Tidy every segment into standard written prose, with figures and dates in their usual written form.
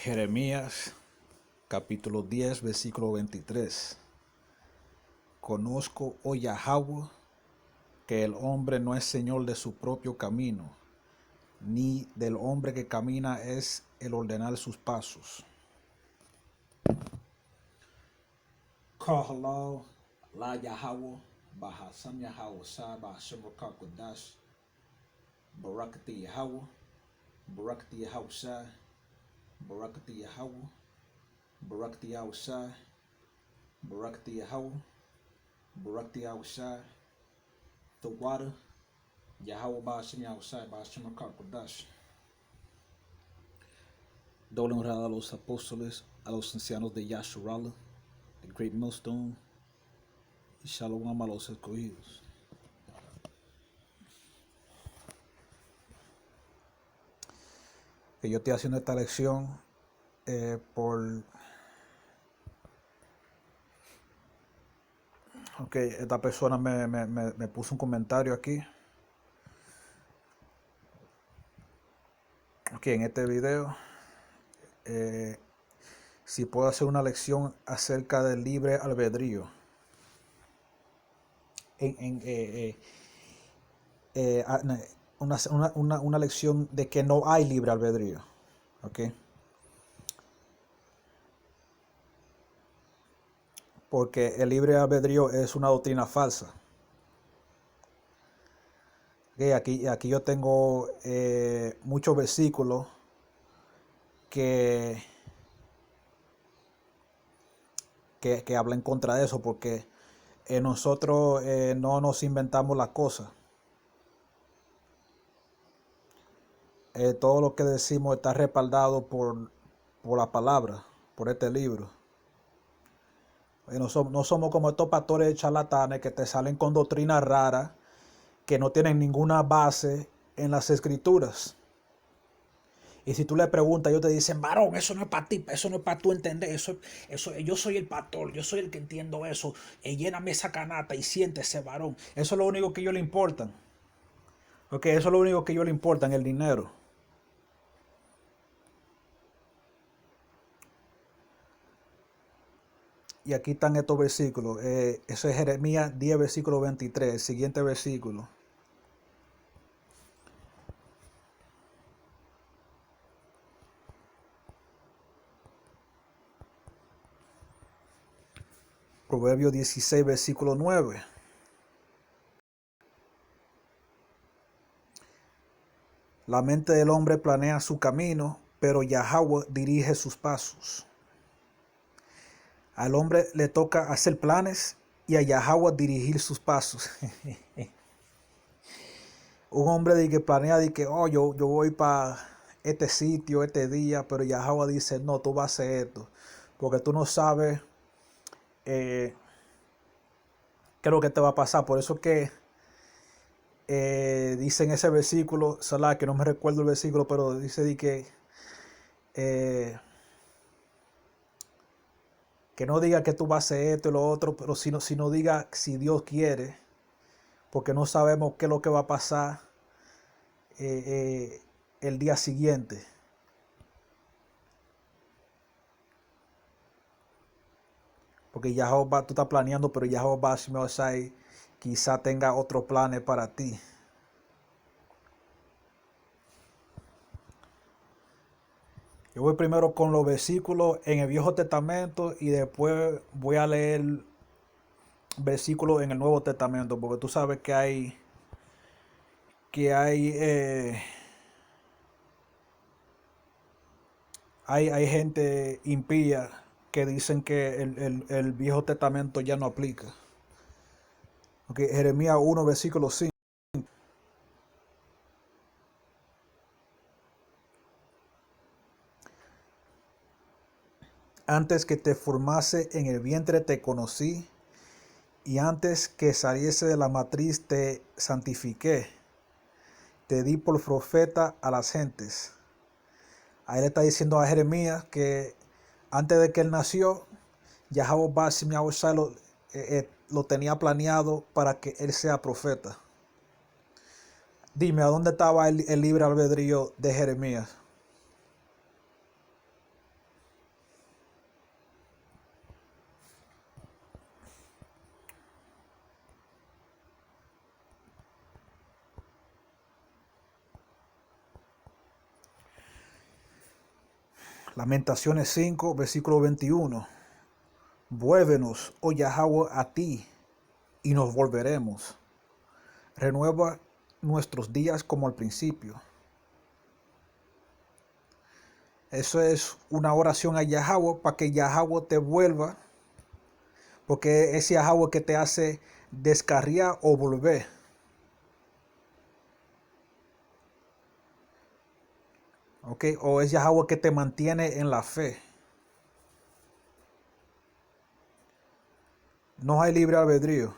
Jeremías capítulo 10 versículo 23. Conozco, oh Yahweh, que el hombre no es señor de su propio camino, ni del hombre que camina es el ordenar sus pasos. Kahalal la Yahweh bahasam Yahweh sa bahasam Kodash barakati Yahweh barakati Yahweh sa barakati Yahweh barakati Yahweh sa barakati Yahweh barakati Yahweh sa the water Yahweh bahasam Yahweh sa bahasam Kodash. Doble honrada a los apóstoles, a los ancianos de Yasharala, the great millstone, y shalom a los escogidos. Que yo estoy haciendo esta lección esta persona me puso un comentario aquí. En este video, si puedo hacer una lección acerca del libre albedrío. Una lección de que no hay libre albedrío. Porque el libre albedrío es una doctrina falsa. Aquí yo tengo muchos versículos que hablan en contra de eso, porque nosotros no nos inventamos las cosas. Todo lo que decimos está respaldado por la palabra, por este libro. No somos como estos pastores charlatanes que te salen con doctrinas raras que no tienen ninguna base en las escrituras. Y si tú le preguntas, ellos te dicen: varón, eso no es para ti, eso no es para tú entender, eso, yo soy el pastor, yo soy el que entiendo eso, lléname esa canasta y siéntese, varón. Eso es lo único que a ellos le importan. Eso es lo único que a ellos le importan, el dinero. Y aquí están estos versículos. Eso es Jeremías 10, versículo 23, el siguiente versículo. Proverbios 16, versículo 9. La mente del hombre planea su camino, pero Yahweh dirige sus pasos. Al hombre le toca hacer planes y a Yahweh dirigir sus pasos. Un hombre que planea, yo voy para este sitio, este día, pero Yahweh dice: no, tú vas a hacer esto, porque tú no sabes qué es lo que te va a pasar. Por eso que dice en ese versículo, Salah, que no me recuerdo el versículo, pero dice que no diga que tú vas a hacer esto y lo otro, pero sino diga si Dios quiere, porque no sabemos qué es lo que va a pasar el día siguiente. Porque Yahweh tú estás planeando, pero Yahweh va a quizá tenga otros planes para ti. Yo voy primero con los versículos en el Viejo Testamento y después voy a leer versículos en el Nuevo Testamento, porque tú sabes que hay gente impía que dicen que el Viejo Testamento ya no aplica. Jeremías 1, versículo 5. Antes que te formase en el vientre te conocí, y antes que saliese de la matriz te santifiqué. Te di por profeta a las gentes. Ahí le está diciendo a Jeremías que antes de que él nació, Yahweh lo tenía planeado para que él sea profeta. Dime, ¿a dónde estaba el libre albedrío de Jeremías? Lamentaciones 5, versículo 21. Vuélvenos, oh Yahweh, a ti, y nos volveremos. Renueva nuestros días como al principio. Eso es una oración a Yahweh para que Yahweh te vuelva, porque es Yahweh que te hace descarriar o volver. ¿Ok? O es Yahweh que te mantiene en la fe. No hay libre albedrío.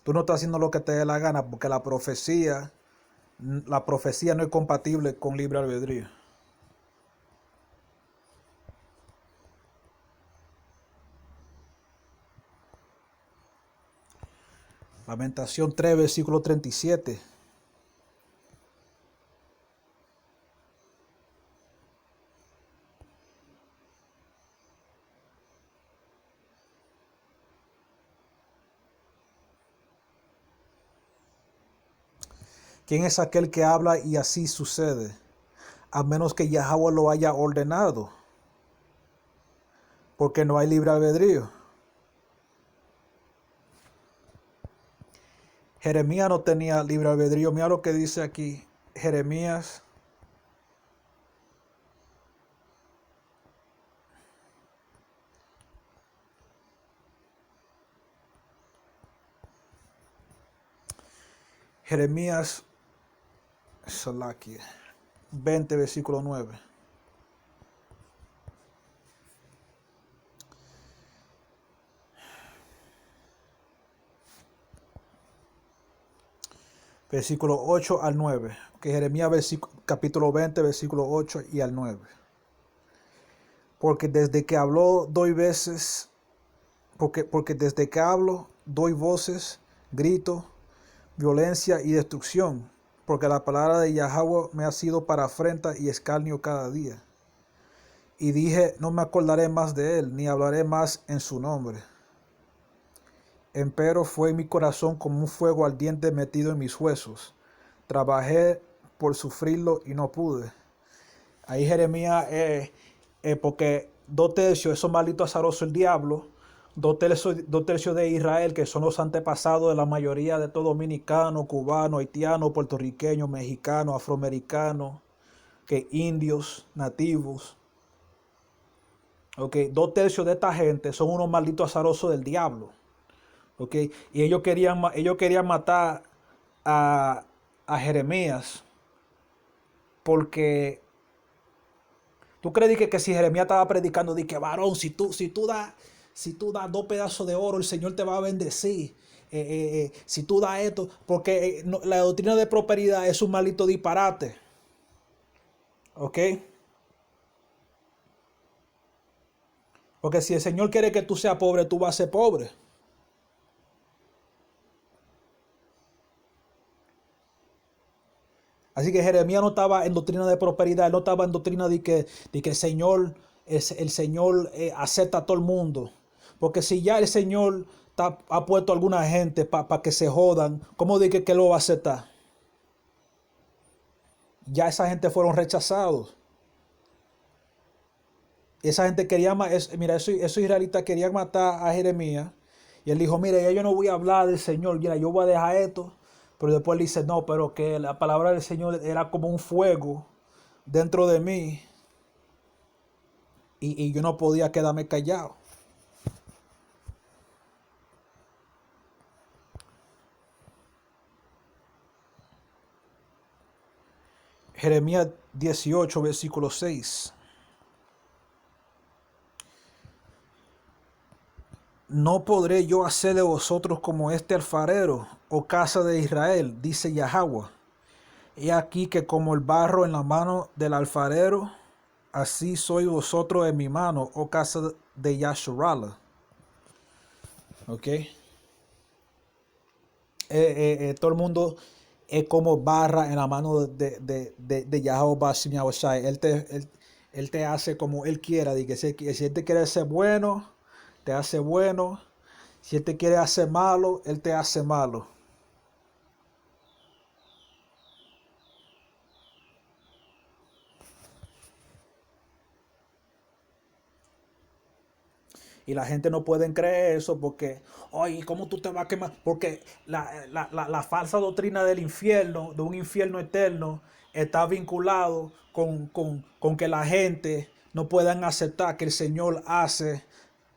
Tú no estás haciendo lo que te dé la gana porque la profecía no es compatible con libre albedrío. Lamentación 3, versículo 37. ¿Quién es aquel que habla y así sucede? A menos que Yahweh lo haya ordenado. Porque no hay libre albedrío. Jeremías no tenía libre albedrío. Mira lo que dice aquí. Jeremías. Jeremías 20, versículo 9. Versículo 8 al 9. Que Jeremías capítulo 20, versículo 8 y al 9. Porque desde que habló doy veces, porque desde que hablo doy voces, grito, violencia y destrucción. Porque la palabra de Yahweh me ha sido para afrenta y escarnio cada día. Y dije, no me acordaré más de él, ni hablaré más en su nombre. Empero fue mi corazón como un fuego ardiente metido en mis huesos. Trabajé por sufrirlo y no pude. Ahí Jeremías, porque 2/3, esos malditos azarosos el diablo, 2/3 de Israel, que son los antepasados de la mayoría de todo dominicano, cubano, haitiano, puertorriqueño, mexicano, afroamericano, que indios, nativos. Okay, 2/3 de esta gente son unos malditos azarosos del diablo. Okay, y ellos querían matar a Jeremías porque tú crees que si Jeremías estaba predicando, di que varón, si tú das 2 pedazos de oro, el Señor te va a bendecir. Si tú das esto, porque la doctrina de prosperidad es un maldito disparate. ¿Ok? Porque si el Señor quiere que tú seas pobre, tú vas a ser pobre. Así que Jeremías no estaba en doctrina de prosperidad, él no estaba en doctrina de que el Señor acepta a todo el mundo. Porque si ya el Señor ha puesto a alguna gente para que se jodan, ¿cómo dice que lo va a aceptar? Ya esa gente fueron rechazados. Esa gente quería, mira, esos israelitas querían matar a Jeremías. Y él dijo, mira, ya yo no voy a hablar del Señor, mira, yo voy a dejar esto. Pero después él dice, no, pero que la palabra del Señor era como un fuego dentro de mí. Y yo no podía quedarme callado. Jeremías 18, versículo 6. No podré yo hacer de vosotros como este alfarero, o casa de Israel, dice Yahweh. He aquí que como el barro en la mano del alfarero, así sois vosotros en mi mano, oh casa de Yasharala. ¿Ok? Todo el mundo es como barra en la mano de Yahweh. Él te hace como él quiera. Si él te quiere ser bueno, te hace bueno. Si él te quiere hacer malo, él te hace malo. Y la gente no puede creer eso porque, oye, ¿cómo tú te vas a quemar? Porque la falsa doctrina del infierno, de un infierno eterno, está vinculado con que la gente no puedan aceptar que el Señor hace,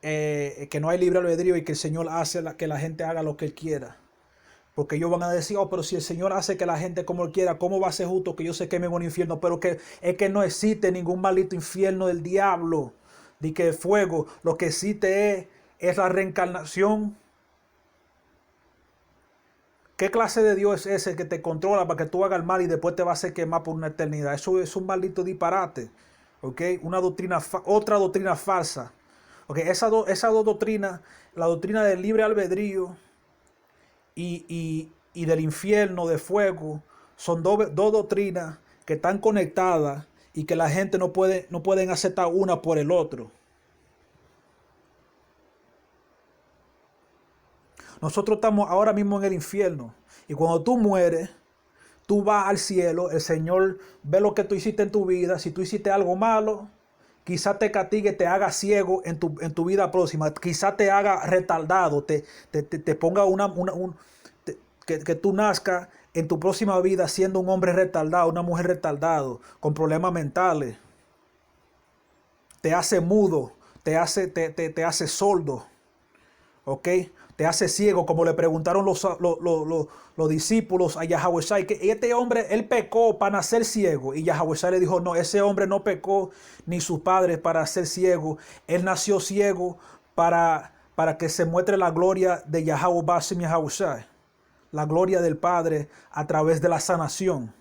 que no hay libre albedrío y que el Señor hace que la gente haga lo que Él quiera. Porque ellos van a decir, oh, pero si el Señor hace que la gente como Él quiera, ¿cómo va a ser justo que yo se queme en un infierno? Pero que es que no existe ningún maldito infierno del diablo, ni que fuego. Lo que existe es la reencarnación. ¿Qué clase de Dios es ese que te controla para que tú hagas el mal y después te va a hacer quemar por una eternidad? Eso es un maldito disparate. ¿Ok? Una doctrina, otra doctrina falsa. ¿Ok? Esas dos doctrinas, la doctrina del libre albedrío y del infierno de fuego, son dos doctrinas que están conectadas y que la gente no pueden aceptar una por el otro. Nosotros estamos ahora mismo en el infierno y cuando tú mueres, tú vas al cielo, el Señor ve lo que tú hiciste en tu vida. Si tú hiciste algo malo, quizás te castigue, te haga ciego en tu vida próxima, quizás te haga retardado, te ponga que tú nazcas en tu próxima vida siendo un hombre retardado, una mujer retardado, con problemas mentales. Te hace mudo, te hace sordo, ¿ok? Te hace ciego, como le preguntaron los discípulos a Yahweh, que este hombre, él pecó para nacer ciego. Y Yahweh le dijo, no, ese hombre no pecó ni sus padres para ser ciego. Él nació ciego para que se muestre la gloria de Yahweh Basim Yahweh, la gloria del Padre a través de la sanación.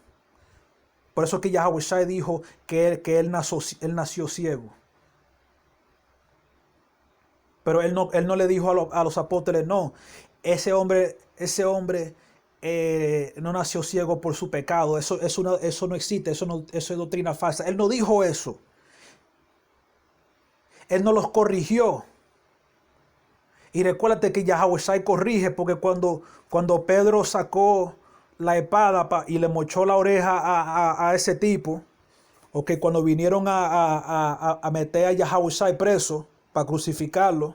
Por eso que Yahweh dijo que él nació ciego. Pero él no le dijo a los apóstoles, no, ese hombre no nació ciego por su pecado. Eso no existe, eso es doctrina falsa. Él no dijo eso. Él no los corrigió. Y recuérdate que Yahweh corrige, porque cuando Pedro sacó la espada y le mochó la oreja a ese tipo, o que cuando vinieron a meter a Yahweh preso para crucificarlo,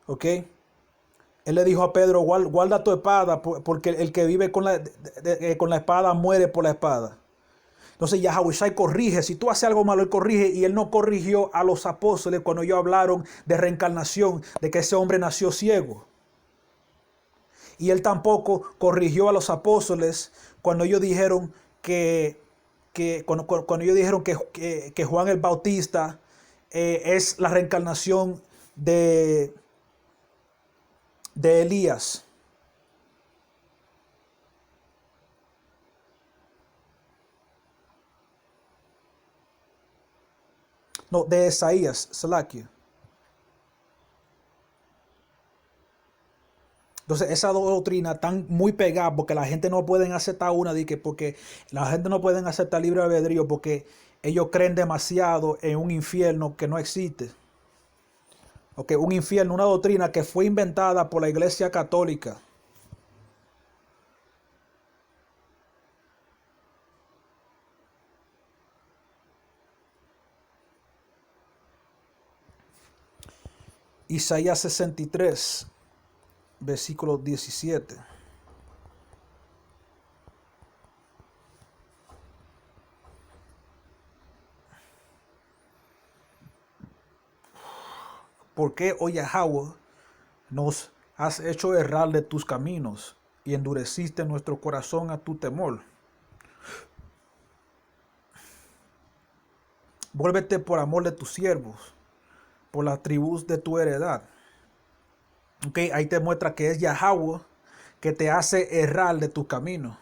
¿ok? Él le dijo a Pedro, guarda tu espada, porque el que vive con la espada muere por la espada. Entonces Yahweh corrige. Si tú haces algo malo, Él corrige. Y Él no corrigió a los apóstoles cuando ellos hablaron de reencarnación, de que ese hombre nació ciego. Y Él tampoco corrigió a los apóstoles cuando ellos dijeron cuando ellos dijeron que Juan el Bautista es la reencarnación de Elías. No, de Isaías, Salakia. Entonces, esa doctrina están muy pegada porque la gente no puede aceptar una, porque la gente no puede aceptar libre albedrío porque ellos creen demasiado en un infierno que no existe. Okay, un infierno, una doctrina que fue inventada por la Iglesia Católica. Isaías 63, versículo 17. ¿Por qué, oh Yahweh, nos has hecho errar de tus caminos y endureciste nuestro corazón a tu temor? Vuélvete por amor de tus siervos, por las tribus de tu heredad. Okay, ahí te muestra que es Yahweh que te hace errar de tus caminos.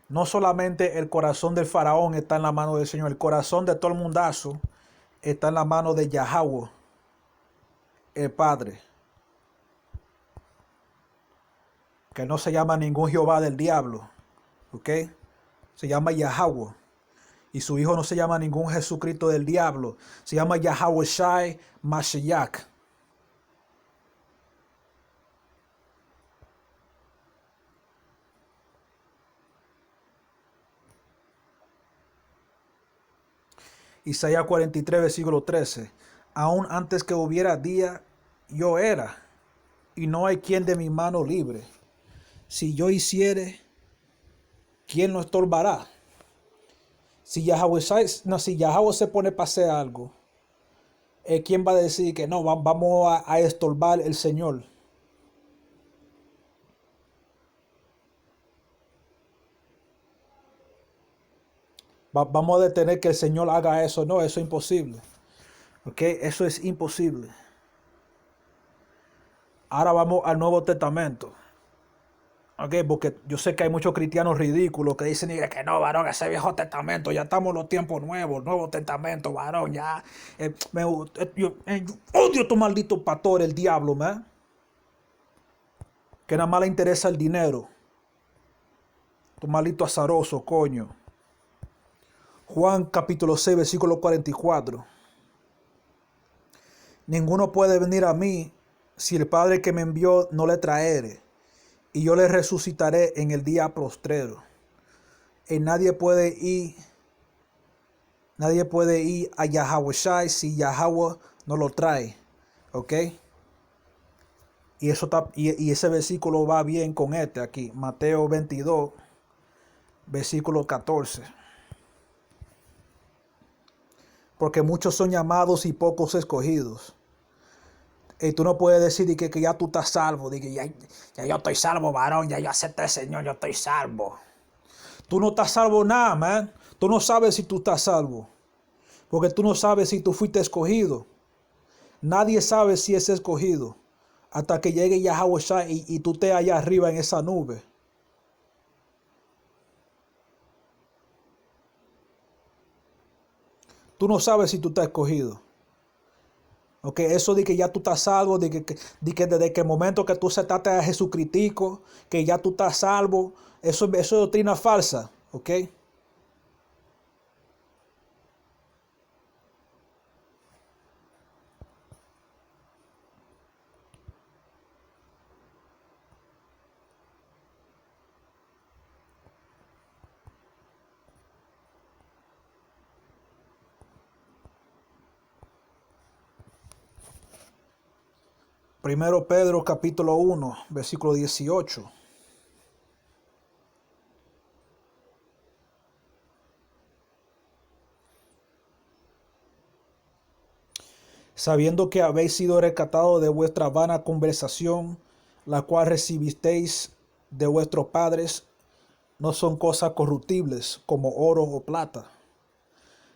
No solamente el corazón del faraón está en la mano del Señor, el corazón de todo el mundazo está en la mano de Yahweh, el Padre. Que no se llama ningún Jehová del diablo, ¿ok? Se llama Yahweh. Y su hijo no se llama ningún Jesucristo del diablo, se llama Yahweh Shai Mashiach. Isaías 43, versículo 13. Aún antes que hubiera día, yo era, y no hay quien de mi mano libre. Si yo hiciere, ¿quién lo estorbará? Si Yahweh se pone para hacer algo, ¿quién va a decir que no, vamos a estorbar el Señor? Vamos a detener que el Señor haga eso. No, eso es imposible. ¿Ok? Eso es imposible. Ahora vamos al Nuevo Testamento. ¿Ok? Porque yo sé que hay muchos cristianos ridículos que dicen que no, varón, ese Viejo Testamento, ya estamos en los tiempos nuevos, Nuevo Testamento, varón, ya. Yo odio a tu maldito pastor, el diablo, man. Que nada más le interesa el dinero. Tu maldito azaroso, coño. Juan capítulo 6, versículo 44. Ninguno puede venir a mí si el Padre que me envió no le traere, y yo le resucitaré en el día postrero. Y nadie puede ir a Yahweh si Yahweh no lo trae. ¿Ok? Y ese versículo va bien con este aquí. Mateo 22, versículo 14. Porque muchos son llamados y pocos escogidos. Y tú no puedes decir que ya tú estás salvo. De que ya yo estoy salvo, varón. Ya yo acepté al Señor, yo estoy salvo. Tú no estás salvo nada, man. Tú no sabes si tú estás salvo. Porque tú no sabes si tú fuiste escogido. Nadie sabe si es escogido. Hasta que llegue Yahweh y tú estés allá arriba en esa nube. Tú no sabes si tú estás escogido. Ok, eso de que ya tú estás salvo, de que desde que el momento que tú aceptaste a Jesucristo, que ya tú estás salvo, eso es doctrina falsa. Ok. Primero Pedro capítulo 1, versículo 18. Sabiendo que habéis sido rescatados de vuestra vana conversación, la cual recibisteis de vuestros padres, no son cosas corruptibles como oro o plata,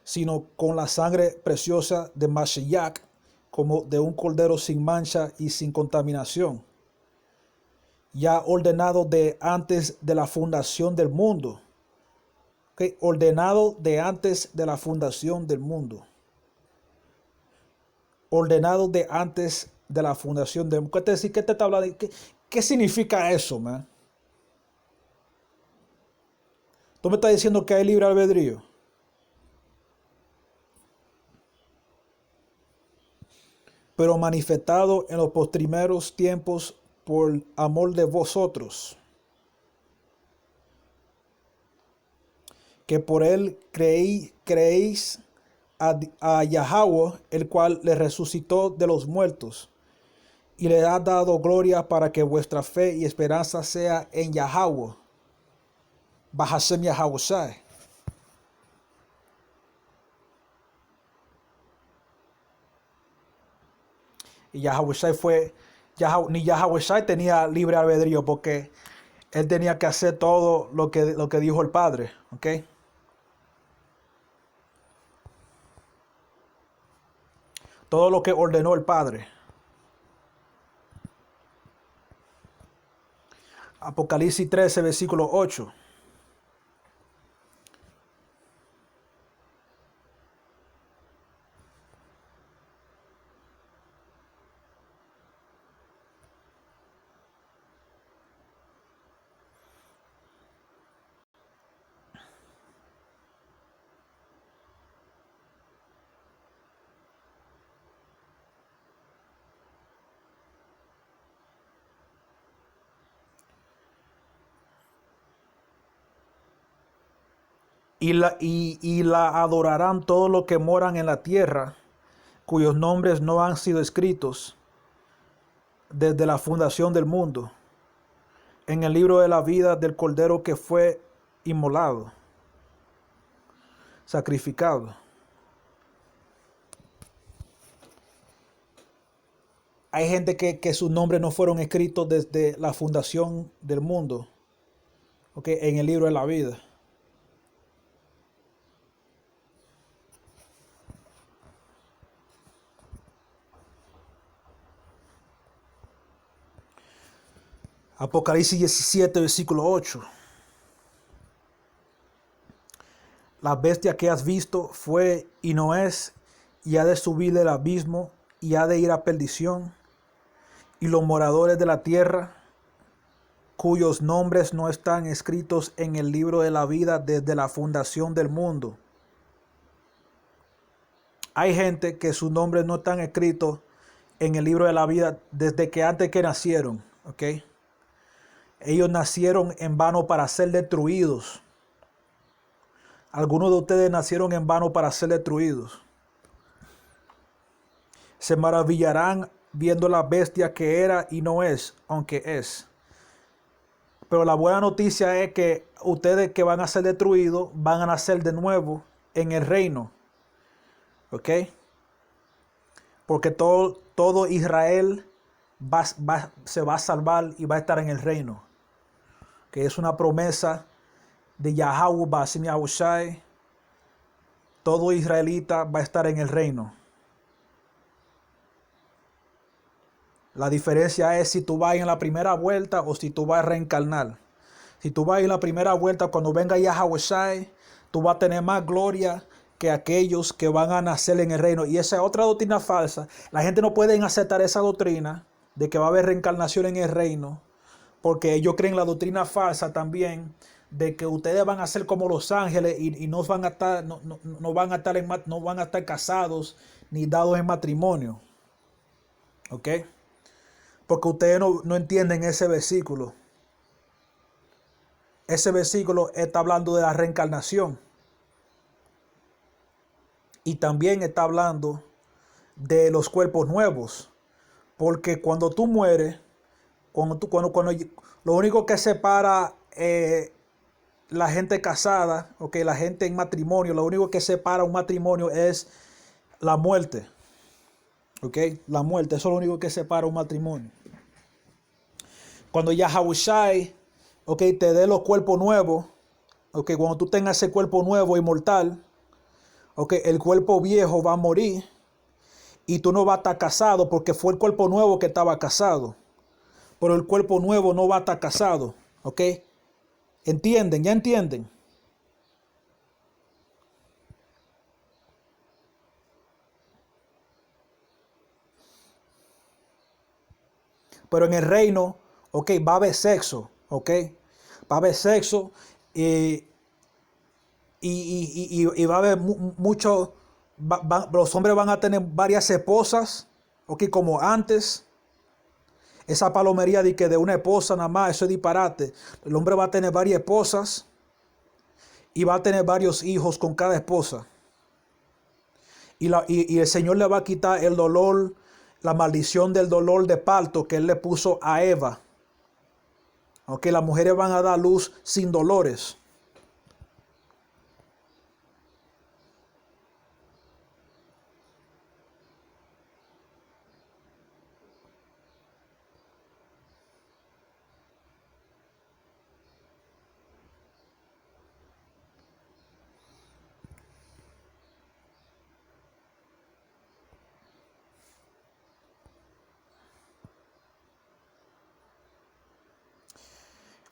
sino con la sangre preciosa de Mashiach, como de un cordero sin mancha y sin contaminación, ya ordenado de antes de la fundación del mundo. ¿Okay? Ordenado de antes de la fundación del mundo. Ordenado de antes de la fundación del mundo. ¿Qué te está hablando? ¿Qué significa eso, man? ¿Tú me estás diciendo que hay libre albedrío? Pero manifestado en los postrimeros tiempos por amor de vosotros, que por él creéis a Yahweh, el cual le resucitó de los muertos, y le ha dado gloria para que vuestra fe y esperanza sea en Yahweh, Bahashem Yahweh. Y ni Yahweh tenía libre albedrío, porque él tenía que hacer todo lo que dijo el Padre, ¿ok? Todo lo que ordenó el Padre. Apocalipsis 13, versículo 8. y la adorarán todos los que moran en la tierra, cuyos nombres no han sido escritos desde la fundación del mundo en el libro de la vida del Cordero que fue inmolado, sacrificado. Hay gente que sus nombres no fueron escritos desde la fundación del mundo, ¿okay? En el libro de la vida. Apocalipsis 17, versículo 8. La bestia que has visto fue y no es, y ha de subir del abismo, y ha de ir a perdición. Y los moradores de la tierra, cuyos nombres no están escritos en el libro de la vida desde la fundación del mundo. Hay gente que sus nombres no están escritos en el libro de la vida desde que antes que nacieron, ¿ok? Ellos nacieron en vano para ser destruidos. Algunos de ustedes nacieron en vano para ser destruidos. Se maravillarán viendo la bestia que era y no es, aunque es. Pero la buena noticia es que ustedes que van a ser destruidos van a nacer de nuevo en el reino. ¿Ok? Porque todo Israel se va a salvar y va a estar en el reino. Que es una promesa de Yahweh Basim Yahushai. Todo israelita va a estar en el reino. La diferencia es si tú vas en la primera vuelta o si tú vas a reencarnar. Si tú vas en la primera vuelta, cuando venga Yahushai, tú vas a tener más gloria que aquellos que van a nacer en el reino. Y esa es otra doctrina falsa. La gente no puede aceptar esa doctrina de que va a haber reencarnación en el reino, porque ellos creen la doctrina falsa también de que ustedes van a ser como los ángeles y no van a estar, no van a estar casados ni dados en matrimonio. ¿Ok? Porque ustedes no entienden ese versículo. Ese versículo está hablando de la reencarnación. Y también está hablando de los cuerpos nuevos. Porque cuando tú mueres, lo único que separa la gente casada, okay, la gente en matrimonio, lo único que separa un matrimonio es la muerte. Okay, la muerte, eso es lo único que separa un matrimonio. Cuando Yahushai, okay, te dé los cuerpos nuevos, okay, cuando tú tengas ese cuerpo nuevo inmortal, okay, el cuerpo viejo va a morir y tú no vas a estar casado porque fue el cuerpo nuevo que estaba casado. Pero el cuerpo nuevo no va a estar casado, ¿ok? ¿Entienden? ¿Ya entienden? Pero en el reino, ok, va a haber sexo, ok. Va a haber sexo y va a haber mucho, los hombres van a tener varias esposas, ok, como antes. Esa palomería de una esposa nada más, eso es disparate. El hombre va a tener varias esposas y va a tener varios hijos con cada esposa. Y el Señor le va a quitar el dolor, la maldición del dolor de parto que Él le puso a Eva. Aunque las mujeres van a dar luz sin dolores.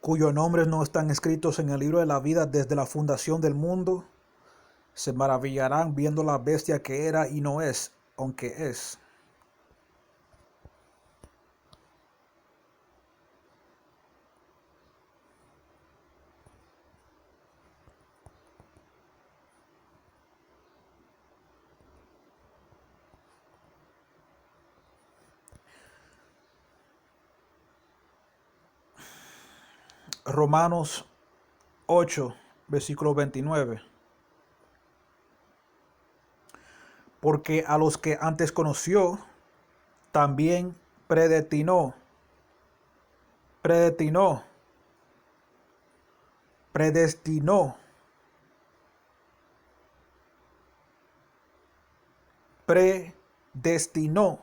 Cuyos nombres no están escritos en el libro de la vida desde la fundación del mundo, se maravillarán viendo la bestia que era y no es, aunque es. Romanos 8, versículo 29. Porque a los que antes conoció, también predestinó. Predestinó. Predestinó. Predestinó.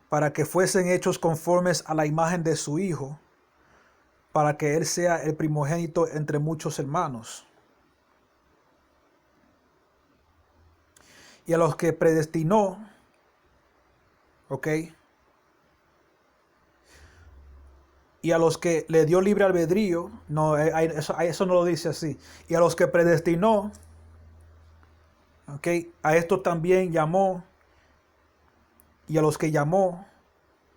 Para que fuesen hechos conformes a la imagen de su Hijo, para que Él sea el primogénito entre muchos hermanos. Y a los que predestinó, ¿ok? Y a los que le dio libre albedrío, no, eso no lo dice así. Y a los que predestinó, ¿ok? A estos también llamó. Y a los que llamó,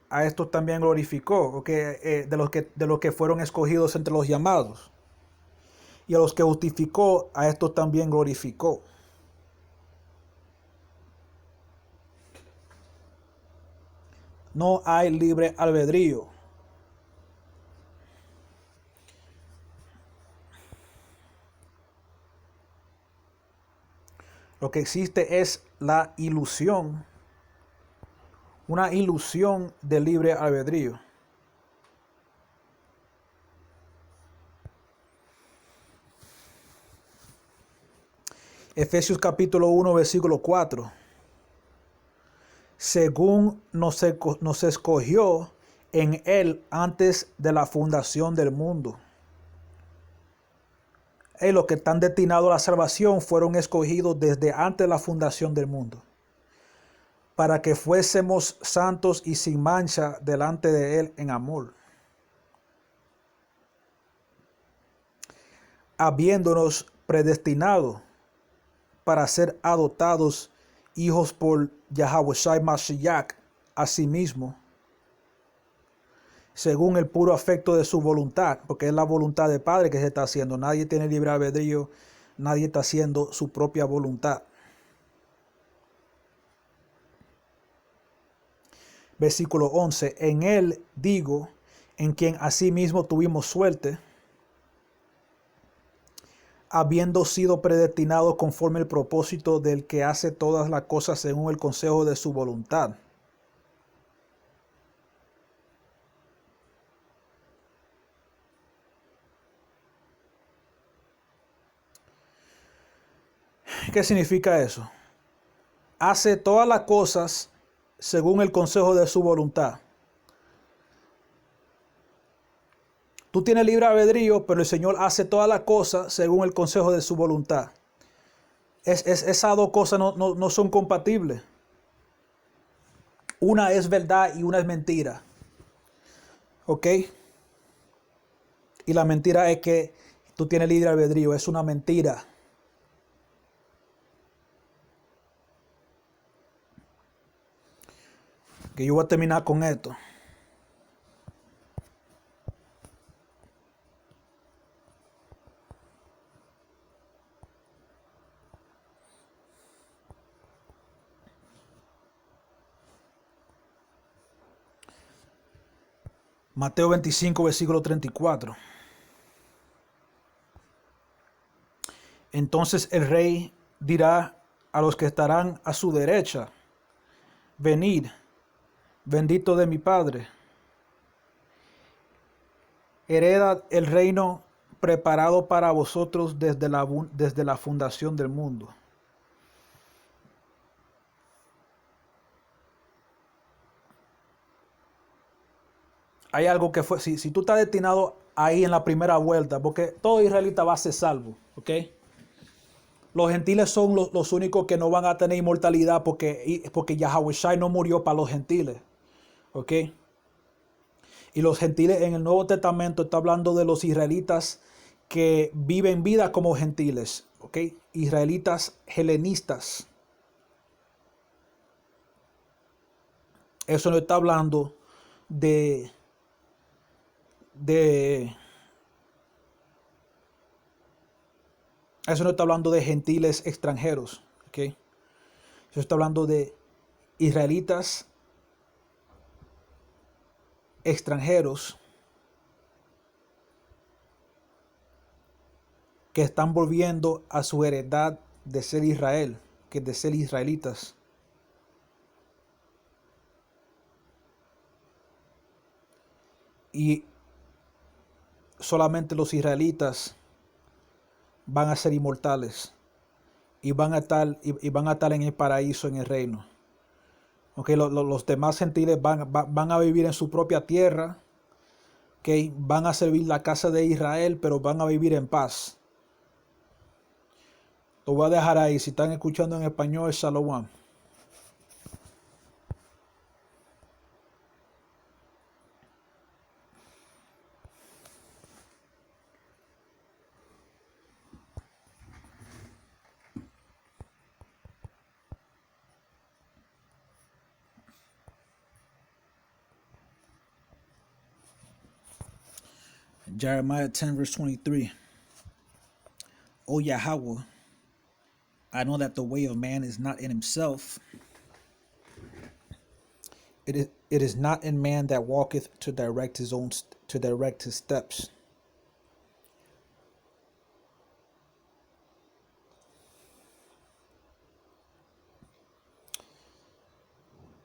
a estos también glorificó, ¿ok? De los que fueron escogidos entre los llamados. Y a los que justificó, a estos también glorificó. No hay libre albedrío. Lo que existe es la ilusión, una ilusión de libre albedrío. Efesios capítulo 1, versículo 4. Según nos escogió en Él antes de la fundación del mundo. Los que están destinados a la salvación fueron escogidos desde antes de la fundación del mundo, para que fuésemos santos y sin mancha delante de Él en amor, habiéndonos predestinado para ser adoptados hijos por Yahweh Mashiach a sí mismo, según el puro afecto de su voluntad, porque es la voluntad del Padre que se está haciendo. Nadie tiene libre albedrío, nadie está haciendo su propia voluntad. Versículo 11. En Él digo, en quien asimismo tuvimos suerte, habiendo sido predestinados conforme el propósito del que hace todas las cosas según el consejo de su voluntad. ¿Qué significa eso? Hace todas las cosas según el consejo de su voluntad. Tú tienes libre albedrío, pero el Señor hace todas las cosas según el consejo de su voluntad. Esas dos cosas no son compatibles. Una es verdad y una es mentira. ¿Ok? Y la mentira es que tú tienes libre albedrío. Es una mentira. Que yo voy a terminar con esto. Mateo 25, versículo 34. Entonces el rey dirá a los que estarán a su derecha: venid, bendito de mi Padre, heredad el reino preparado para vosotros desde la fundación del mundo. Hay algo que fue, si tú estás destinado ahí en la primera vuelta, porque todo israelita va a ser salvo, ¿ok? Los gentiles son los únicos que no van a tener inmortalidad porque Yahweh Shai no murió para los gentiles, ¿ok? Y los gentiles en el Nuevo Testamento está hablando de los israelitas que viven vida como gentiles, ¿ok? Israelitas helenistas. Eso no está hablando de eso no está hablando de gentiles extranjeros, ¿ok? Eso está hablando de israelitas extranjeros que están volviendo a su heredad de ser Israel, que es de ser israelitas. Y solamente los israelitas van a ser inmortales y van a estar en el paraíso, en el reino. Okay, los demás gentiles van a vivir en su propia tierra. Okay, van a servir la casa de Israel, pero van a vivir en paz. Lo voy a dejar ahí. Si están escuchando en español, Shalom. Jeremiah 10 verse 23. O Yahweh, I know that the way of man is not in himself. It is not in man that walketh to direct his steps.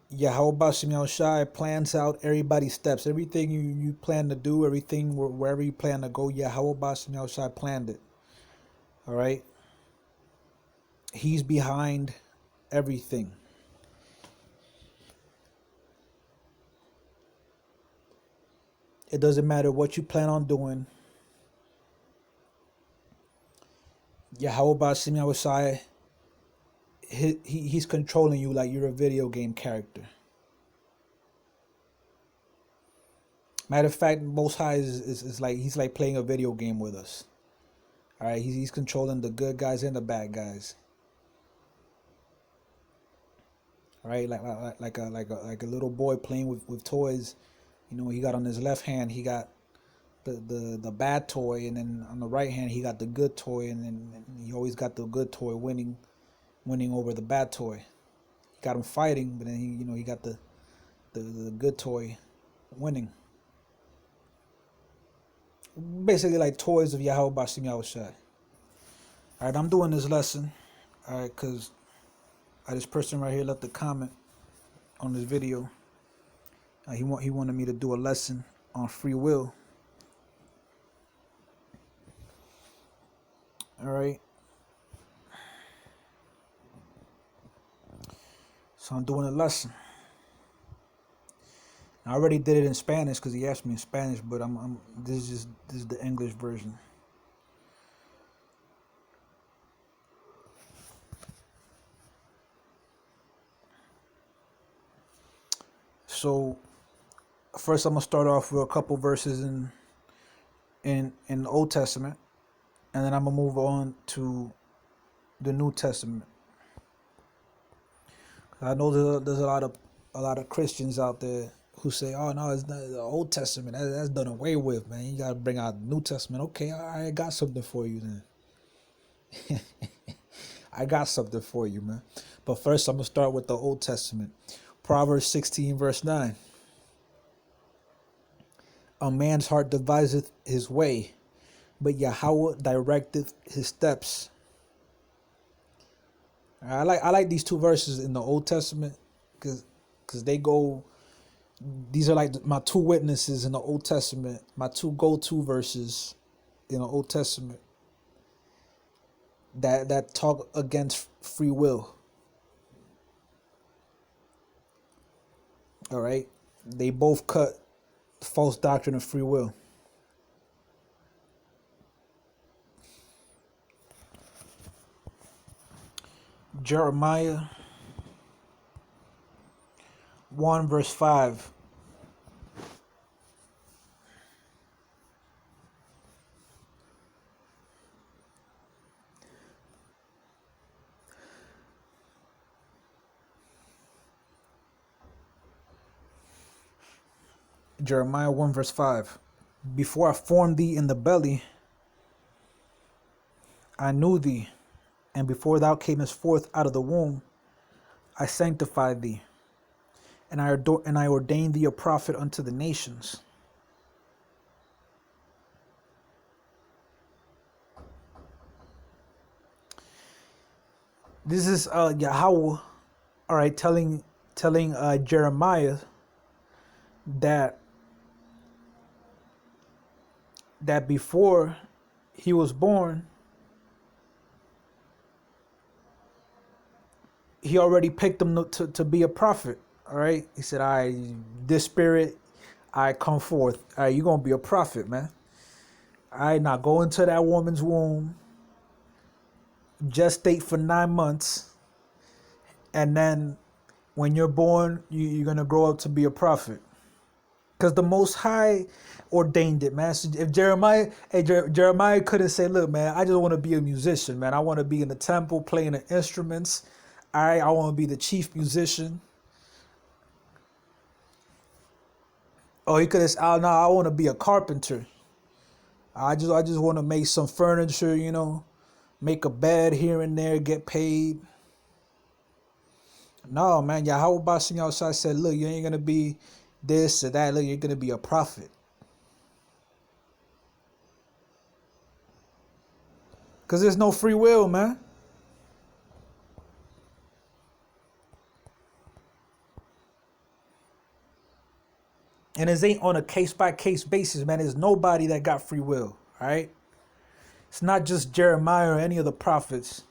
Yahweh Bashim Yahushai plans out everybody's steps. Everything you plan to do, everything wherever you plan to go, Yahweh Bashim Yahushai planned it. All right? He's behind everything. It doesn't matter what you plan on doing. Yahweh Bashim Yahushai, he's controlling you like you're a video game character. Matter of fact, Most High is like he's like playing a video game with us. All right, he's controlling the good guys and the bad guys. All right, like a little boy playing with toys. You know, he got on his left hand, he got the bad toy, and then on the right hand he got the good toy, and then he always got the good toy winning over the bad toy. He got him fighting, but then he got the good toy winning. Basically like toys of Yahweh Bashim Yahushai. All right, I'm doing this lesson, all right, because this person right here left a comment on this video. He wanted me to do a lesson on free will. All right. So I'm doing a lesson. I already did it in Spanish because he asked me in Spanish, but this is the English version. So first I'm gonna start off with a couple verses in the Old Testament, and then I'm gonna move on to the New Testament. I know there's a lot of Christians out there who say, "Oh no, it's not the Old Testament. That's done away with, man. You gotta bring out the New Testament." Okay, I got something for you then. I got something for you, man. But first, I'm gonna start with the Old Testament. Proverbs 16, verse 9. A man's heart deviseth his way, but Yahweh directeth his steps. I like these two verses in the Old Testament because they go. These are like my two witnesses in the Old Testament, my two go-to verses in the Old Testament that talk against free will. All right, they both cut false doctrine of free will. Jeremiah 1 verse 5. Jeremiah 1 verse 5. Before I formed thee in the belly, I knew thee, and before thou camest forth out of the womb, I sanctified thee, and I ordained thee a prophet unto the nations. This is Yahweh, all right, telling Jeremiah that before he was born, he already picked him to be a prophet. All right, he said, this spirit, come forth. All right, you're gonna be a prophet, man. All right, now go into that woman's womb, gestate for 9 months, and then when you're born, you're gonna grow up to be a prophet. Because the Most High ordained it, man. So if Jeremiah couldn't say, look, man, I just want to be a musician, man. I want to be in the temple playing the instruments. I want to be the chief musician. Or he could have said, oh, no, I want to be a carpenter. I just want to make some furniture, make a bed here and there, get paid. No, man, Yahweh Bashim Yahushua said, look, you ain't going to be this or that. Look, you're going to be a prophet. Because there's no free will, man. And it ain't on a case-by-case basis, man. There's nobody that got free will, all right? It's not just Jeremiah or any of the prophets.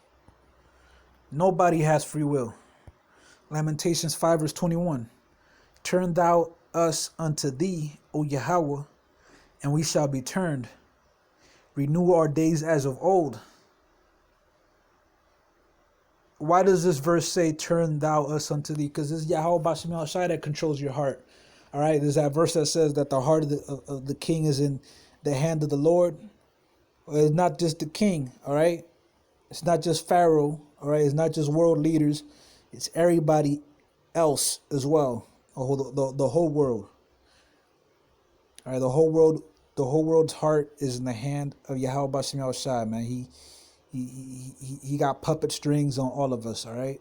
Nobody has free will. Lamentations 5 verse 21. Turn thou us unto thee, O Yahweh, and we shall be turned. Renew our days as of old. Why does this verse say, turn thou us unto thee? Because it's Yahweh Bashim Yahushua that controls your heart. All right, there's that verse that says that the heart of the king is in the hand of the Lord. Well, it's not just the king, all right? It's not just Pharaoh, all right? It's not just world leaders. It's everybody else as well. The whole world. All right, the whole world's heart is in the hand of Yahweh Bashim Yahushua, man. He got puppet strings on all of us, all right?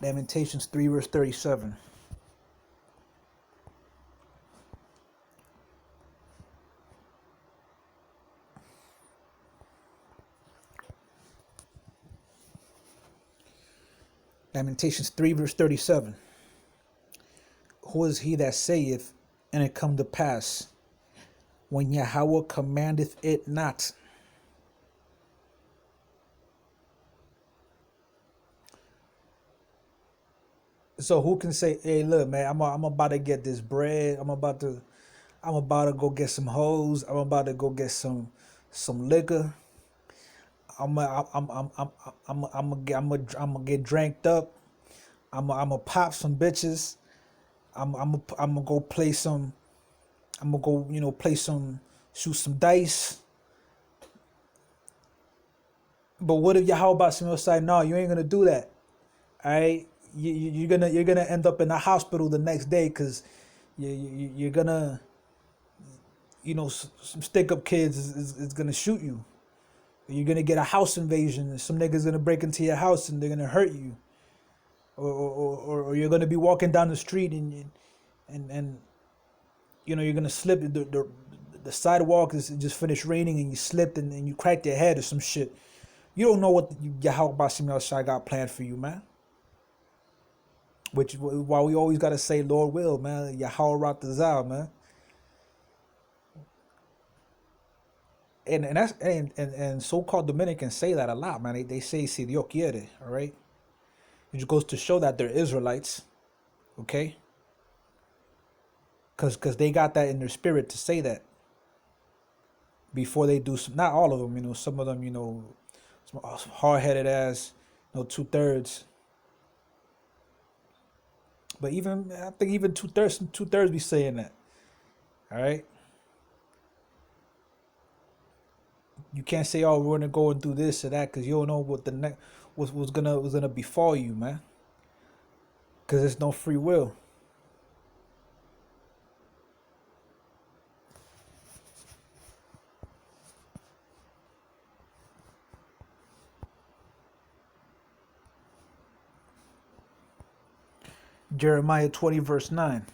Lamentations 3 verse 37. Lamentations 3 verse 37. Who is he that saith, and it come to pass, when Yahweh commandeth it not? So who can say, hey, look, man, I'm about to get this bread. I'm about to go get some hoes. I'm about to go get some liquor. I'm gonna get dranked up. I'm gonna pop some bitches. I'm gonna go play some. I'm gonna go, shoot some dice. But what if Yahweh Bashim say, no, you ain't gonna do that. All right, you're gonna end up in the hospital the next day because you're gonna, some stick up kids is gonna shoot you. You're gonna get a house invasion, and some niggas gonna break into your house and they're gonna hurt you, or you're gonna be walking down the street and you're gonna slip. The sidewalk is just finished raining and you slipped and you cracked your head or some shit. You don't know what Yahweh Bashim Yahushua got planned for you, man. Which why we always gotta say Lord will, man. Yahweh Ratazal, man. And so-called Dominicans say that a lot, man. They say si Dios quiere, all right? It just goes to show that they're Israelites, okay? Because they got that in their spirit to say that before they do some, not all of them, some of them, some hard-headed ass, 2/3. But I think even two-thirds be saying that, all right? You can't say, oh, we're gonna go and do this or that, because you don't know what the was gonna befall you, man. Because there's no free will. Jeremiah 20 verse 9.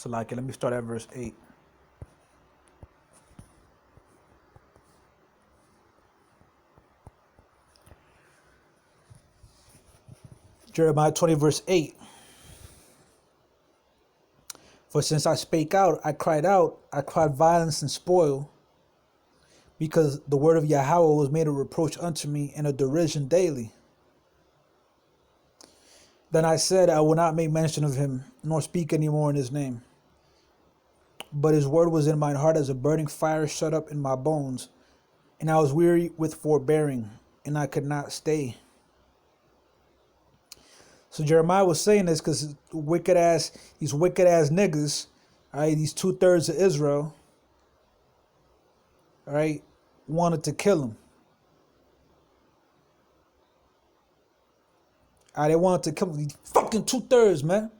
So like, let me start at verse 8. Jeremiah 20 verse 8. For since I spake out, I cried violence and spoil, because the word of Yahweh was made a reproach unto me and a derision daily. Then I said, I will not make mention of him, nor speak any more in his name. But his word was in mine heart as a burning fire shut up in my bones, and I was weary with forbearing, and I could not stay. So Jeremiah was saying this because these wicked ass niggas, all right, these 2/3 of Israel, all right, wanted to kill him. All right, they wanted to kill him. These fucking 2/3, man.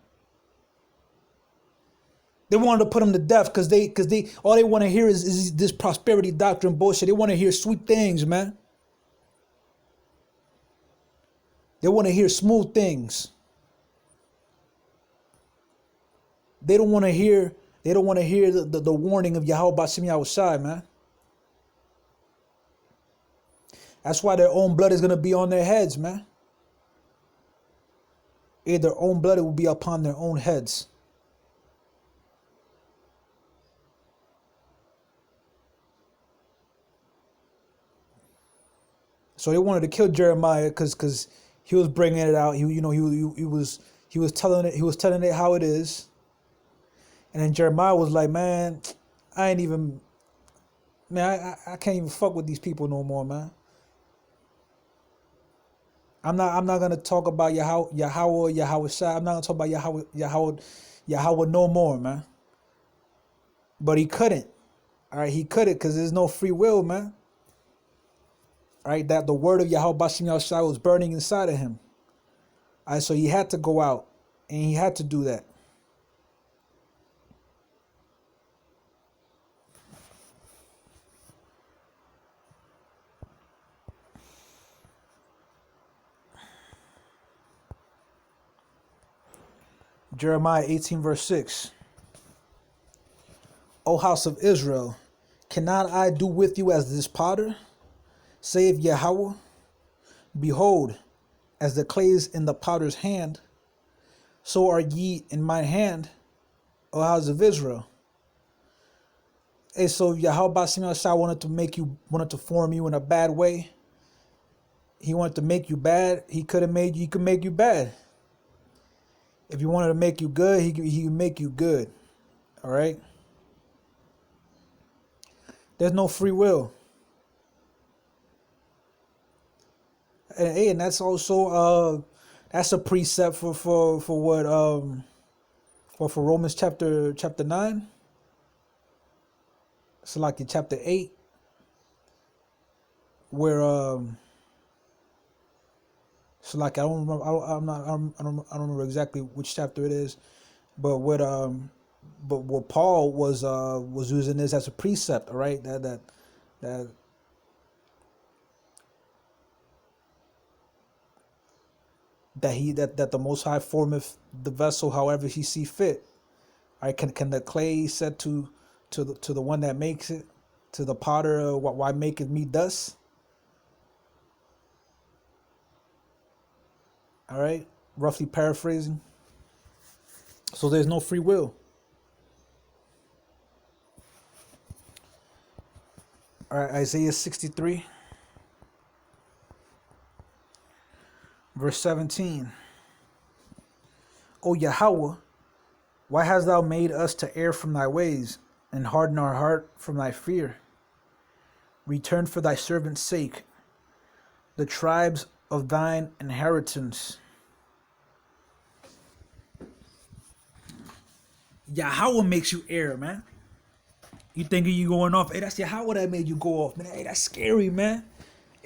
They wanted to put him to death because they all they want to hear is this prosperity doctrine bullshit. They want to hear sweet things, man. They want to hear smooth things. They don't want to hear the warning of Yahweh Basim Yahushai, man. That's why their own blood is going to be on their heads, man. Their own blood will be upon their own heads. So they wanted to kill Jeremiah because he was bringing it out. He was telling it how it is. And then Jeremiah was like, man, I can't even fuck with these people no more, man. I'm not gonna talk about Yahweh Shai. I'm not gonna talk about Yahweh no more, man. But he couldn't. All right, he couldn't because there's no free will, man. All right, that the word of Yahweh Bashim Yahushai was burning inside of him. All right, so he had to go out and he had to do that. Jeremiah 18 verse 6. O house of Israel, cannot I do with you as this potter? Saith Yahweh, behold, as the clay is in the potter's hand, so are ye in my hand, O house of Israel. Hey, so Yahweh Basim Yahushai wanted to form you in a bad way. He wanted to make you bad. He could make you bad. If he wanted to make you good, he could make you good. All right? There's no free will. And that's also that's a precept for what for Romans chapter 9. So like in chapter 8, where so like I don't remember exactly which chapter it is, but what Paul was using this as a precept, all right? That the Most High formeth the vessel however he see fit. All right, can the clay said to the one that makes it, to the potter, why maketh me dust? All right, roughly paraphrasing. So there's no free will. All right, Isaiah 63, verse 17. O Yahweh, why hast thou made us to err from thy ways, and harden our heart from thy fear? Return for thy servant's sake, the tribes of thine inheritance. Yahweh makes you err, man. You thinking you going off? Hey, that's Yahweh that made you go off, man. Hey, that's scary, man.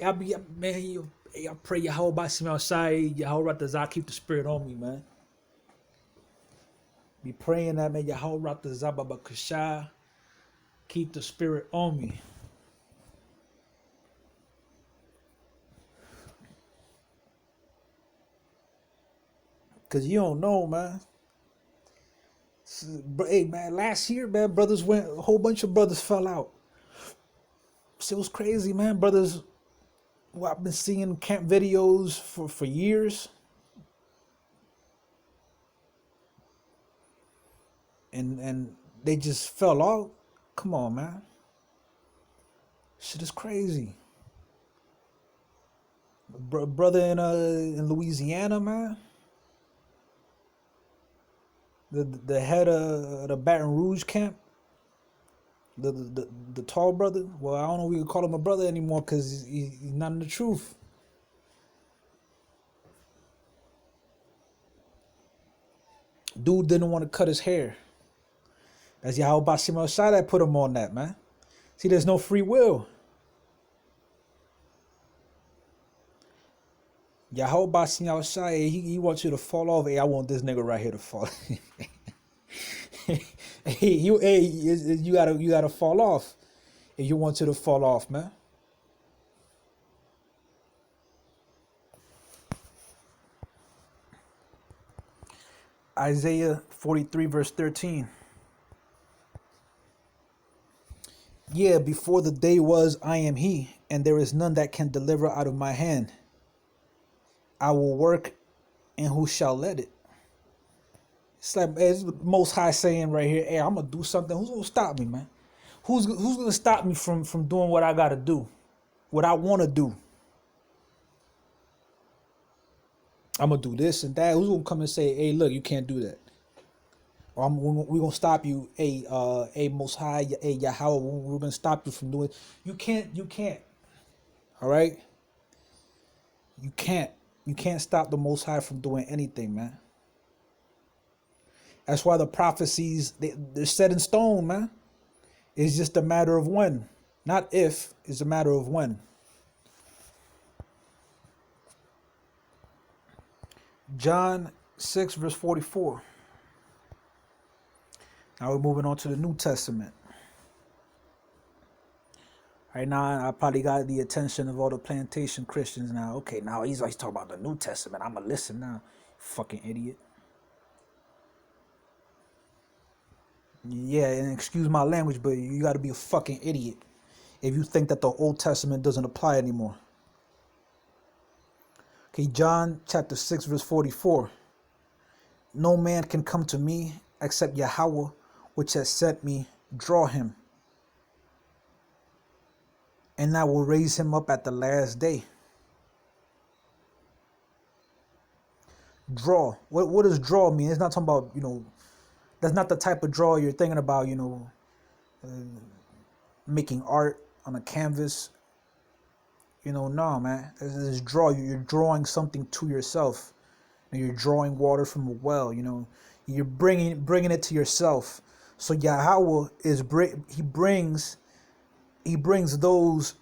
I pray Yahweh Basim Yahushai, Yahweh Ratazah, keep the spirit on me, man. Be praying that, man. Yahweh Ratazah Babakashah, keep the spirit on me. Cause you don't know, man. Hey man, last year, man, a whole bunch of brothers fell out. Shit was crazy, man. Brothers, well, I've been seeing camp videos for years, and they just fell out. Come on, man. Shit is crazy. Brother in Louisiana, man. The head of the Baton Rouge camp, the tall brother. Well, I don't know if we can call him a brother anymore because he's not in the truth. Dude didn't want to cut his hair. That's Yahweh Shai that put him on that, man. See, there's no free will. Yahweh Shai, he wants you to fall off. Hey, I want this nigga right here to fall. You gotta fall off if you want you to fall off, man. Isaiah 43 verse 13. Yeah, before the day was, I am he, and there is none that can deliver out of my hand. I will work, and who shall let it? It's like it's the Most High saying right here, hey, I'm gonna do something. Who's gonna stop me, man? Who's gonna stop me from doing what I gotta do, what I wanna do? I'm gonna do this and that. Who's gonna come and say, hey, look, you can't do that? Or we're gonna stop you, hey, Most High, hey, Yahweh, we're gonna stop you from doing. You can't. All right. You can't stop the Most High from doing anything, man. That's why the prophecies, they're set in stone, man. It's just a matter of when. Not if, it's a matter of when. John 6, verse 44. Now we're moving on to the New Testament. Right now, I probably got the attention of all the plantation Christians now. Okay, now he's talking about the New Testament. I'm going to listen now. Fucking idiot. Yeah, and excuse my language, but you got to be a fucking idiot if you think that the Old Testament doesn't apply anymore. Okay, John chapter 6, verse 44. No man can come to me except Yahweh, which has sent me, draw him. And I will raise him up at the last day. Draw. What does draw mean? It's not talking about, that's not the type of draw you're thinking about, making art on a canvas. No, man. This is draw. You're drawing something to yourself. You're drawing water from a well. You're bringing it to yourself. So Yahweh he brings those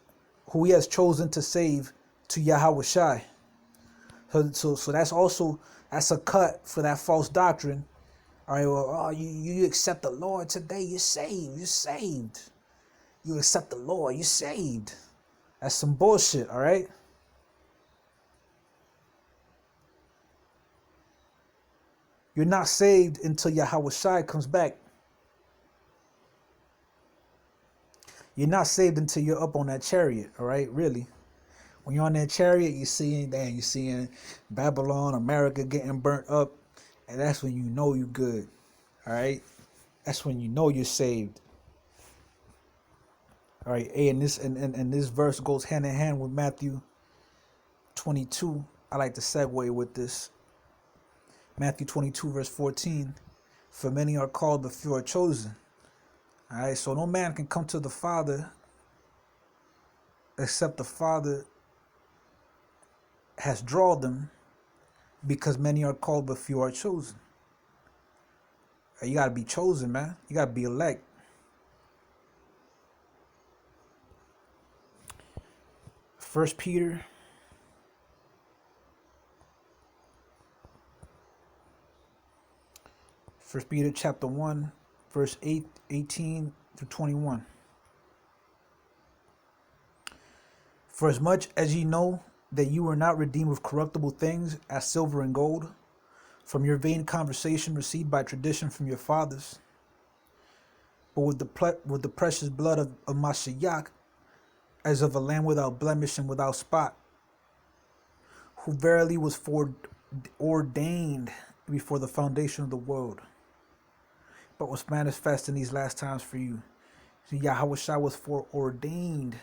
who he has chosen to save to Yahweh Shai. So that's a cut for that false doctrine. All right, well, you accept the Lord today, you're saved. You're saved. You accept the Lord, you're saved. That's some bullshit, all right? You're not saved until Yahweh Shai comes back. You're not saved until you're up on that chariot, all right? Really. When you're on that chariot, you're seeing Babylon, America getting burnt up. And that's when you know you're good. All right? That's when you know you're saved. All right, and this verse goes hand in hand with Matthew 22. I like to segue with this. Matthew 22, verse 14. For many are called, but few are chosen. All right, so no man can come to the Father except the Father has drawn them, because many are called, but few are chosen. You got to be chosen, man. You got to be elect. First Peter chapter 1, verse 18 through 21. For as much as ye know that you were not redeemed with corruptible things as silver and gold, from your vain conversation received by tradition from your fathers, but with the precious blood of Mashiach, as of a lamb without blemish and without spot, who verily was foreordained before the foundation of the world, but was manifest in these last times for you. So Yahweh was foreordained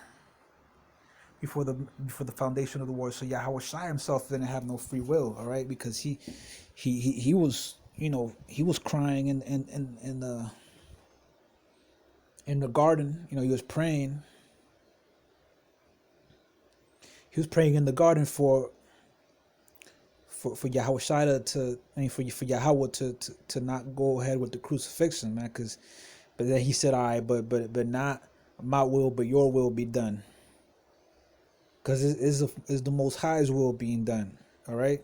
before the foundation of the world. So Yahweh himself didn't have no free will, all right, because he was, he was crying in the garden. He was praying. He was praying in the garden for Yahweh for Yahweh to not go ahead with the crucifixion, man. But then he said, all right, but not my will, but your will be done. Because it is the Most High's will being done. All right.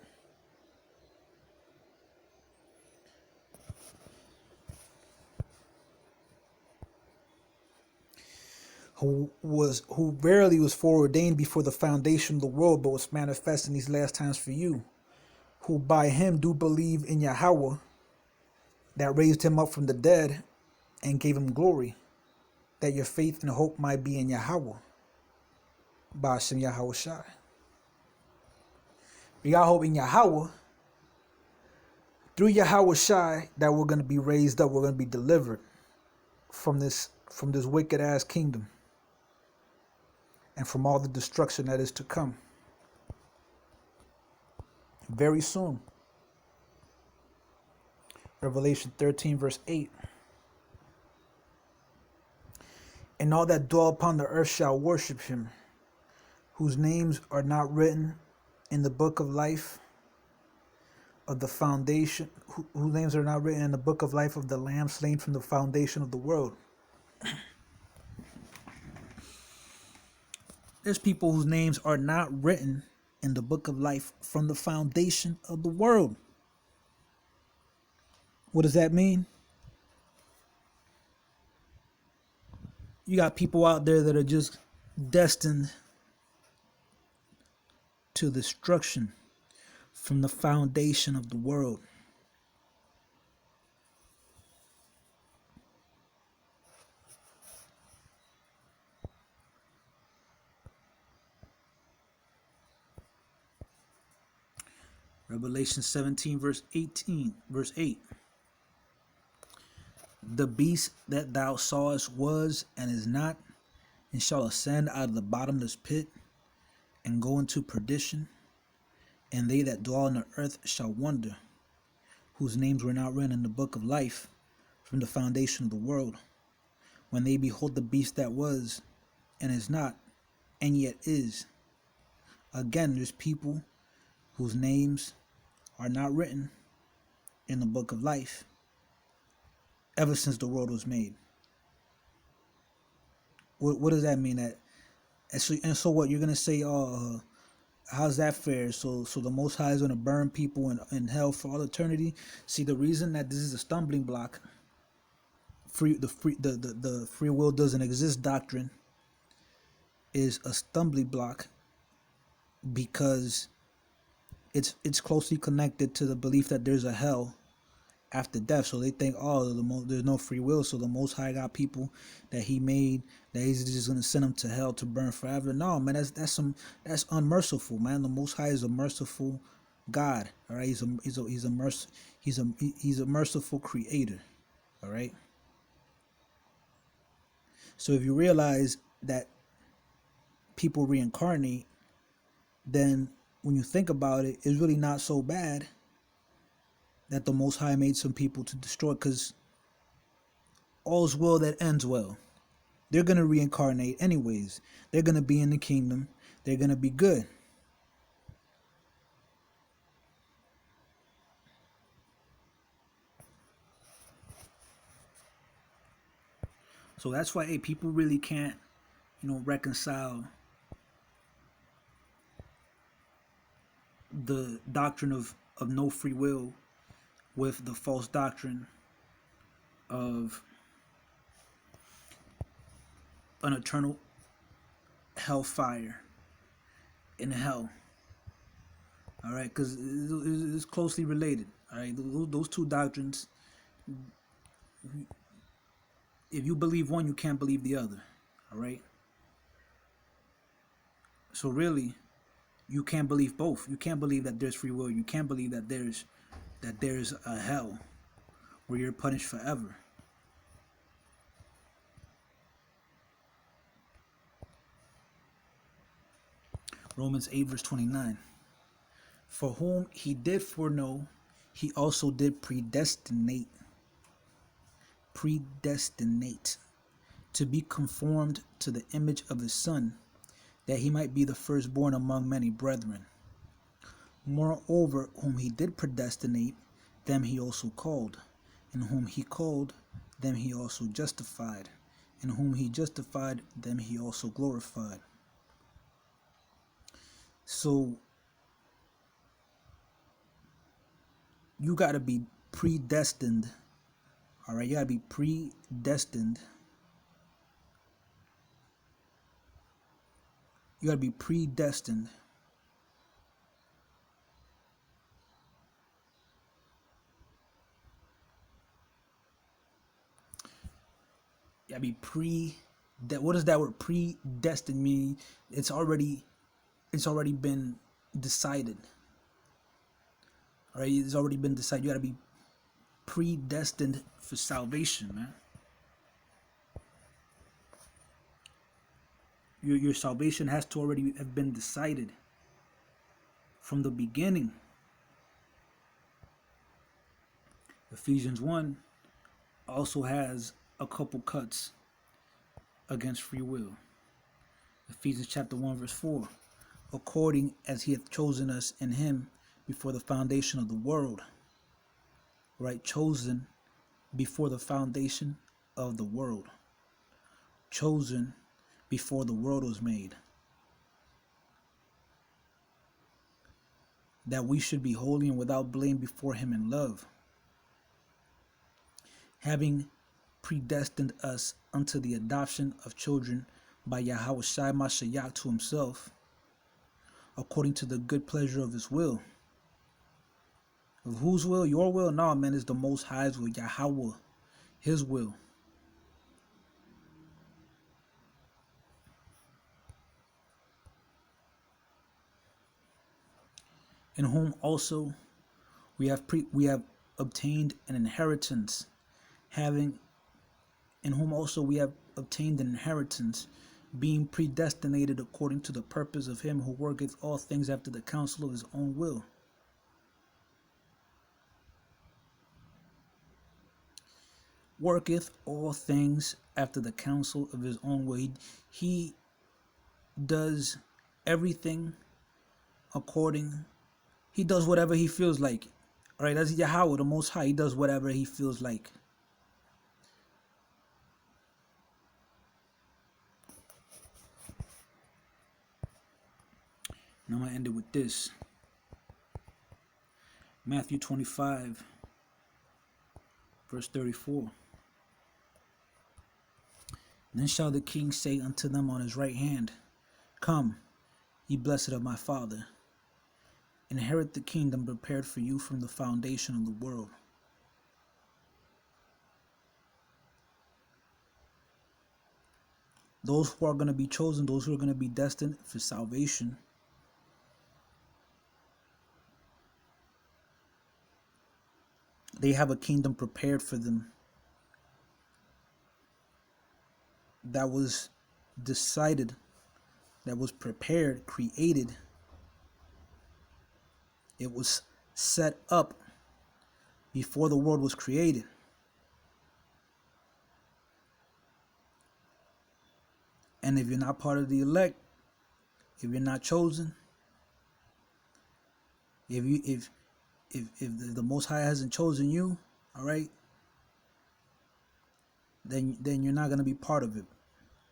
Who verily was foreordained before the foundation of the world, but was manifest in these last times for you, who by him do believe in Yahweh, that raised him up from the dead and gave him glory, that your faith and hope might be in Yahweh, by Hashem Yahweh Shai. We got hope in Yahweh, through Yahweh Shai, that we're going to be raised up, we're going to be delivered from this wicked ass kingdom, and from all the destruction that is to come very soon. Revelation 13 verse 8. And all that dwell upon the earth shall worship him, whose names are not written in the book of life of the foundation, whose names are not written in the book of life of the Lamb slain from the foundation of the world. There's people whose names are not written in the book of life from the foundation of the world. What does that mean? You got people out there that are just destined to destruction from the foundation of the world. Revelation 17 verse 8. The beast that thou sawest was and is not, and shall ascend out of the bottomless pit and go into perdition, and they that dwell on the earth shall wonder, whose names were not written in the book of life from the foundation of the world, when they behold the beast that was and is not, and yet is. Again, there's people whose names are not written in the book of life ever since the world was made. What does that mean? And so what? You're going to say, oh, how's that fair? So the Most High is going to burn people in hell for all eternity? See, the reason that this is a stumbling block, the free will doesn't exist doctrine, is a stumbling block because it's closely connected to the belief that there's a hell after death. So they think, oh, there's no free will, so the Most High got people that he made, that he's just going to send them to hell to burn forever. No, man, that's unmerciful, man. The Most High is a merciful God. All right, he's a merciful creator. All right. So if you realize that people reincarnate, then when you think about it, it's really not so bad that the Most High made some people to destroy, because all's well that ends well. They're going to reincarnate anyways. They're going to be in the kingdom. They're going to be good. So that's why, people really can't, reconcile the doctrine of no free will with the false doctrine of an eternal hellfire in hell. All right, because it's closely related. All right, those two doctrines. If you believe one, you can't believe the other. All right. So really, you can't believe both. You can't believe that there's free will. You can't believe that there's a hell where you're punished forever. Romans 8 verse 29. For whom he did foreknow, he also did predestinate to be conformed to the image of his Son, that he might be the firstborn among many brethren. Moreover, whom he did predestinate, them he also called. And whom he called, them he also justified. And whom he justified, them he also glorified. So, you got to be predestined. All right, you got to be predestined. You got to be predestined. You got to be what does that word predestined mean? It's already been decided. All right, it's already been decided. You got to be predestined for salvation, man. Your salvation has to already have been decided from the beginning. Ephesians 1 also has a couple cuts against free will. Ephesians chapter 1 verse 4. According as he hath chosen us in him before the foundation of the world. Right? Chosen before the foundation of the world. Chosen before the world was made. That we should be holy and without blame before him in love. Having predestined us unto the adoption of children by Yahawashi Mashiach to himself, according to the good pleasure of his will. Of whose will? Your will? No, man, it's the Most High's will, Yahweh, his will. In whom also we have obtained an inheritance, in whom also we have obtained an inheritance, being predestinated according to the purpose of him who worketh all things after the counsel of his own will. Worketh all things after the counsel of his own will. He does everything according. He does whatever he feels like. All right, that's Yahweh, the Most High. He does whatever he feels like. And I'm going to end it with this. Matthew 25, verse 34. Then shall the king say unto them on his right hand, Come, ye blessed of my Father, inherit the kingdom prepared for you from the foundation of the world. Those who are going to be chosen, those who are going to be destined for salvation, they have a kingdom prepared for them that was decided, that was prepared, created. It was set up before the world was created. And if you're not part of the elect, if you're not chosen, if the Most High hasn't chosen you, all right, then you're not gonna be part of it,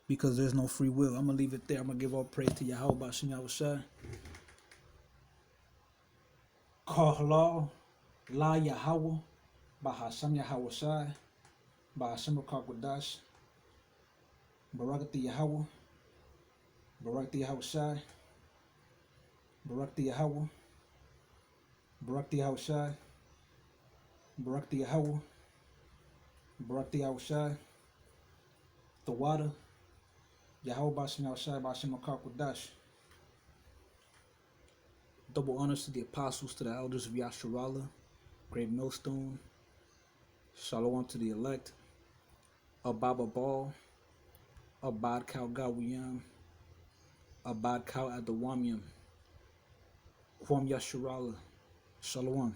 because there's no free will. I'm gonna leave it there. I'm gonna give all praise to Yahweh Bashim Yahushua. Kahla La Yahweh Bahasham Yahushua Bahasham Kakwadash Barakati Yahweh Barakati Yahushua Barakati Yahweh Barakati Yahushua Barak the Yahweh, Barak the Yahushai, the water, Yahweh Bashim Yahushai Bashim Akakwadash. Double honors to the apostles, to the elders of Yasharala, Great Millstone. Shalom to the elect. Ababa Ball, Abad Kal Gawiyam, Abad Kal Adawamium. Kwam Yasharala. Shalom.